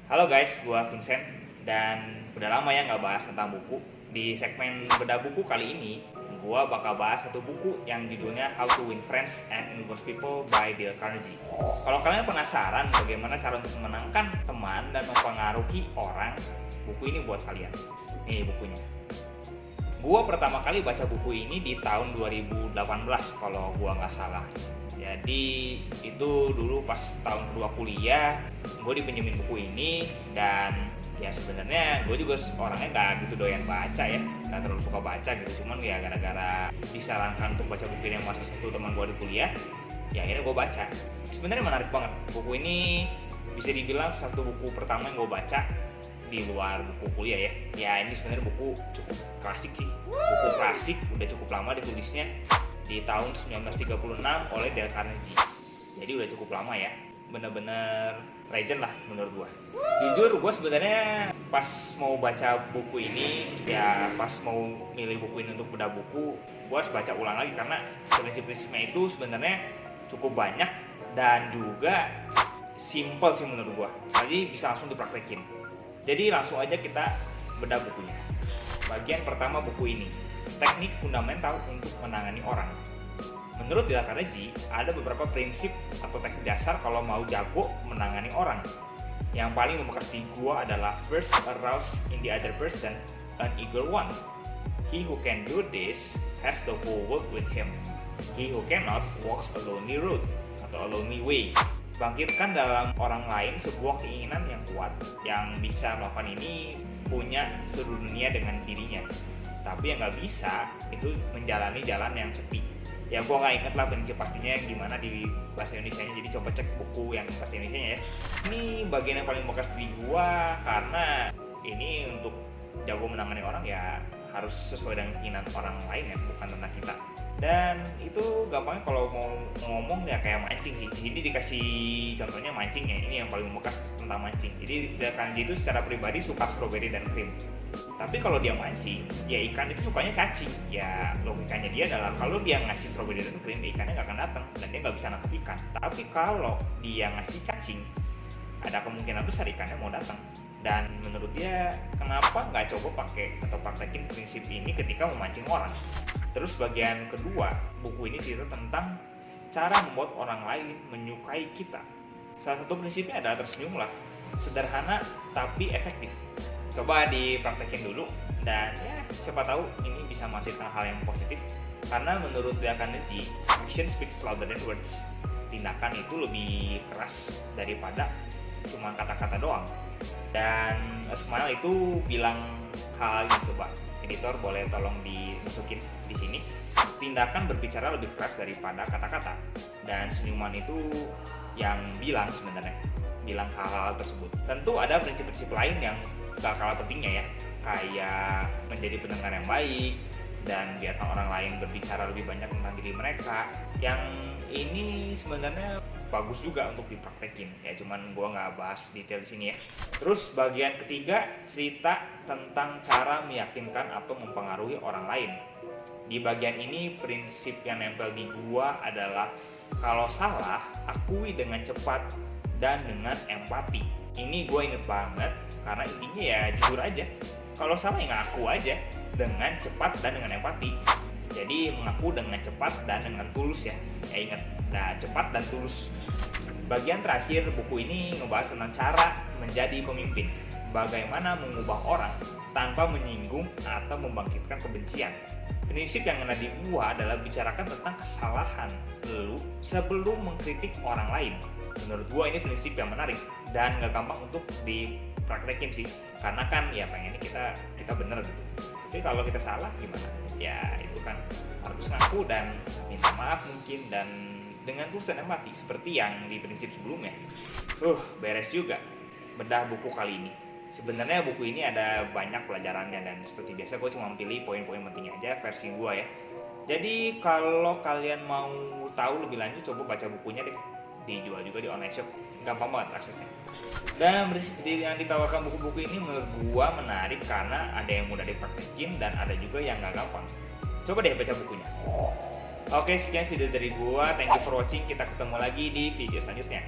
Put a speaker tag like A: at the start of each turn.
A: Halo guys, gua Vincent dan udah lama ya nggak bahas tentang buku. Di segmen bedah buku kali ini, gua bakal bahas satu buku yang judulnya How to Win Friends and Influence People by Dale Carnegie. Kalau kalian penasaran bagaimana cara untuk memenangkan teman dan mempengaruhi orang, buku ini buat kalian. Nih bukunya. Gua pertama kali baca buku ini di tahun 2018 kalau gua nggak salah. Jadi itu dulu pas tahun kedua kuliah, gue dipinjemin buku ini dan ya sebenarnya gue juga orangnya nggak gitu doyan baca ya, nggak terlalu suka baca gitu. Cuman ya gara-gara disarankan untuk baca buku ini yang masa satu teman gue di kuliah, ya akhirnya gue baca. Sebenarnya menarik banget. Buku ini bisa dibilang satu buku pertama yang gue baca di luar buku kuliah ya. Ya ini sebenarnya buku cukup klasik sih. Buku klasik, udah cukup lama ditulisnya di tahun 1936 oleh Dale Carnegie. Jadi udah cukup lama ya. Bener-bener legend lah menurut gua. Jujur gua sebenarnya pas mau baca buku ini, ya pas mau milih buku ini untuk bedah buku, gua harus baca ulang lagi karena prinsip-prinsipnya itu sebenarnya cukup banyak dan juga simple sih menurut gua. Jadi bisa langsung dipraktekin. Jadi langsung aja kita bedah bukunya. Bagian pertama buku ini, teknik fundamental untuk menangani orang. Menurut Dale Carnegie, ada beberapa prinsip atau teknik dasar kalau mau jago menangani orang. Yang paling membekas di gua adalah first arouse in the other person an eager one. He who can do this has the whole world with him. He who cannot walks a lonely road atau a lonely way. Bangkitkan dalam orang lain sebuah keinginan yang kuat yang bisa melakukan ini punya seluruh dunia dengan dirinya. Tapi yang nggak bisa itu menjalani jalan yang sepi. Ya gua nggak inget lah prinsip pastinya gimana di bahasa Indonesianya, jadi coba cek buku yang bahasa Indonesianya ya. Ini bagian yang paling bekas di gua karena ini untuk jago menangani orang ya harus sesuai dengan keinginan orang lain ya, bukan tentang kita. Dan itu gampangnya kalau mau ngomong ya kayak mancing sih. Jadi dikasih contohnya mancing ya, ini yang paling bekas tentang mancing. Jadi Dale Carnegie itu secara pribadi suka strawberry dan krim. Tapi kalau dia mancing, ya ikan itu sukanya cacing. Ya logikanya dia adalah kalau dia ngasih strawberry dan krim, ya ikannya nggak akan datang dan dia nggak bisa nangkap ikan. Tapi kalau dia ngasih cacing, ada kemungkinan besar ikannya mau datang. Dan menurut dia, kenapa nggak coba pakai atau praktekin prinsip ini ketika memancing orang? Terus bagian kedua, buku ini cerita tentang cara membuat orang lain menyukai kita. Salah satu prinsipnya adalah tersenyumlah. Sederhana tapi efektif. Coba dipraktekin dulu dan ya siapa tahu ini bisa menghasilkan hal yang positif. Karena menurut Dale Carnegie, action speaks louder than words. Tindakan itu lebih keras daripada cuma kata-kata doang. Dan A Smile itu bilang hal ini, coba editor boleh tolong dimasukin di sini. Tindakan berbicara lebih keras daripada kata-kata, dan senyuman itu yang bilang sebenarnya bilang hal-hal tersebut. Tentu ada prinsip-prinsip lain yang gak kalah pentingnya ya, kayak menjadi pendengar yang baik dan biarkan orang lain berbicara lebih banyak tentang diri mereka. Yang ini sebenarnya bagus juga untuk dipraktekin ya, cuman gua nggak bahas detail di sini ya. Terus bagian ketiga, cerita tentang cara meyakinkan atau mempengaruhi orang lain. Di bagian ini prinsip yang nempel di gua adalah kalau salah akui dengan cepat dan dengan empati. Ini gue inget banget karena intinya ya jujur aja. Kalau salah ya ngaku aja dengan cepat dan dengan empati. Jadi mengaku dengan cepat dan dengan tulus ya. Ya ingat, nah cepat dan tulus. Bagian terakhir buku ini ngebahas tentang cara menjadi pemimpin. Bagaimana mengubah orang tanpa menyinggung atau membangkitkan kebencian. Prinsip yang kena di gua adalah bicarakan tentang kesalahan lu sebelum mengkritik orang lain. Menurut gua ini prinsip yang menarik dan gak gampang untuk dipraktekin sih, karena kan ya pengennya kita bener gitu. Tapi kalau kita salah gimana? Ya itu kan harus ngaku dan minta maaf mungkin, dan dengan tulus dan empati seperti yang di prinsip sebelumnya. Beres juga bedah buku kali ini. Sebenarnya buku ini ada banyak pelajarannya dan seperti biasa gue cuma pilih poin-poin pentingnya aja versi gue ya. Jadi kalau kalian mau tahu lebih lanjut, coba baca bukunya deh. Dijual juga di online shop, gampang banget aksesnya. Dan yang ditawarkan buku-buku ini menurut gue menarik karena ada yang mudah dipraktekin dan ada juga yang gak gampang. Coba deh baca bukunya. Oke, sekian video dari gue. Thank you for watching. Kita ketemu lagi di video selanjutnya.